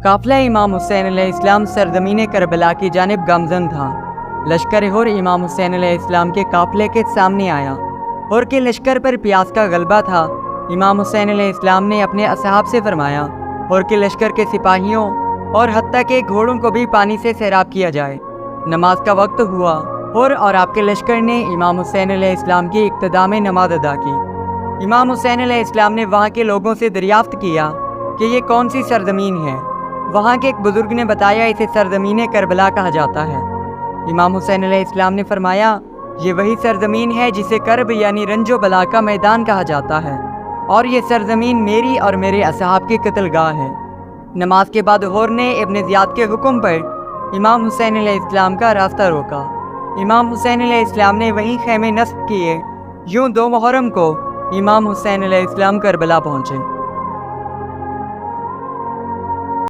قافلہ امام حسین علیہ السلام سرزمین کربلا کی جانب گامزن تھا۔ لشکر ہور امام حسین علیہ السلام کے قافلے کے سامنے آیا۔ ہور کے لشکر پر پیاس کا غلبہ تھا۔ امام حسین علیہ السلام نے اپنے اصحاب سے فرمایا ہور کے لشکر کے سپاہیوں اور حتیٰ کہ گھوڑوں کو بھی پانی سے سیراب کیا جائے۔ نماز کا وقت ہوا اور آپ کے لشکر نے امام حسین علیہ السلام کی ابتدا میں نماز ادا کی۔ امام حسین علیہ السلام نے وہاں کے لوگوں سے دریافت کیا کہ یہ کون سی سرزمین ہے۔ وہاں کے ایک بزرگ نے بتایا اسے سرزمین کربلا کہا جاتا ہے۔ امام حسین علیہ السلام نے فرمایا یہ وہی سرزمین ہے جسے کرب یعنی رنج و بلا کا میدان کہا جاتا ہے، اور یہ سرزمین میری اور میرے اصحاب کی قتل گاہ ہے۔ نماز کے بعد ہور نے ابن زیاد کے حکم پر امام حسین علیہ السلام کا راستہ روکا۔ امام حسین علیہ السلام نے وہیں خیمے نصب کیے۔ یوں 2 محرم کو امام حسین علیہ السلام کربلا پہنچے۔